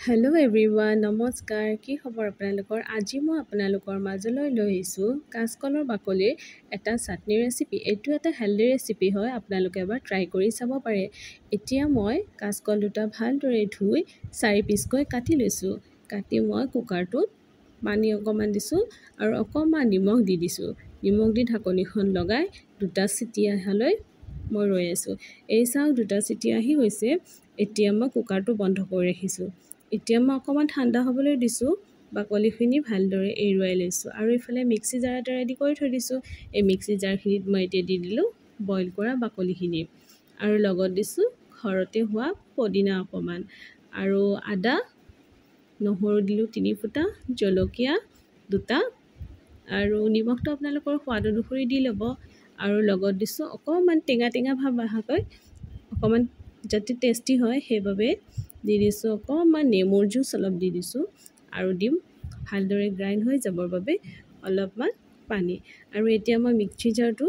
Hello' everyone, নমস্কাৰ। কি খবৰ আপোনালোকৰ? আজি মই আপোনালোকৰ মাজলৈ লৈ আহিছোঁ কাঁচকলৰ বাকলিৰ এটা চাটনি ৰেচিপি। এইটো এটা হেল্ডি ৰেচিপি হয়, আপোনালোকে এবাৰ ট্ৰাই কৰি চাব পাৰে। এতিয়া মই কাঁচকল দুটা ভালদৰে ধুই 4 পিচকৈ কাটি লৈছোঁ। কাটি মই কুকাৰটোত পানী অকণমান দিছোঁ আৰু অকণমান নিমখ দি দিছোঁ। নিমখ দি ঢাকনিখন লগাই 2টা চিটি অহালৈ মই ৰৈ আছোঁ। এই চাওক 2টা চিটি আহি গৈছে। এতিয়া মই কুকাৰটো বন্ধ কৰি ৰাখিছোঁ। এতিয়া মই অকণমান ঠাণ্ডা হ'বলৈ দিছোঁ। বাকলিখিনি ভালদৰে এৰুৱাই লৈছোঁ আৰু ইফালে মিক্সি জাৰ এটা ৰেডি কৰি থৈ দিছোঁ। এই মিক্সি জাৰখিনিত মই এতিয়া দি দিলোঁ বইল কৰা বাকলিখিনি আৰু লগত দিছোঁ ঘৰতে হোৱা পদিনা অকণমান আৰু আদা, নহৰু দিলোঁ 3 ফুটা, জলকীয়া 2টা আৰু নিমখটো আপোনালোকৰ সোৱাদ অনুসৰি দি ল'ব আৰু লগত দিছোঁ অকণমান টেঙা টেঙা ভাৱ অহাকৈ, অকণমান যাতে টেষ্টি হয় সেইবাবে দি দিছোঁ অকণমান নেমুৰ জুচ অলপ দি দিছোঁ আৰু দিম ভালদৰে গ্ৰাইণ্ড হৈ যাবৰ বাবে অলপমান পানী। আৰু এতিয়া মই মিক্সি জাৰটো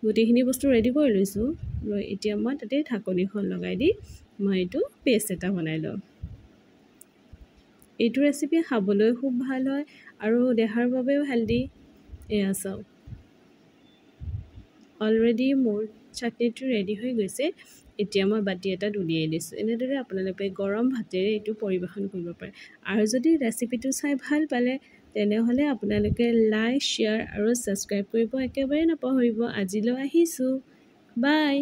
গোটেইখিনি বস্তু ৰেডি কৰি লৈছোঁ। এতিয়া মই তাতে ঢাকনিখন লগাই দি মই এইটো পেষ্ট এটা বনাই লওঁ। এইটো ৰেচিপি খাবলৈ খুব ভাল হয় আৰু দেহাৰ বাবেও হেল্ডি। এয়া চাওক, অলৰেডি মোৰ চাটনিটো ৰেডি হৈ গৈছে। এতিয়া মই বাতি এটাত উলিয়াই দিছোঁ। এনেদৰে আপোনালোকে গৰম ভাতেৰে এইটো পৰিৱেশন কৰিব পাৰে। আৰু যদি ৰেচিপিটো চাই ভাল পালে তেনেহ'লে আপোনালোকে লাইক, শ্বেয়াৰ আৰু ছাবস্ক্ৰাইব কৰিব একেবাৰে নপাহৰিব। আজিলৈ আহিছোঁ, বাই।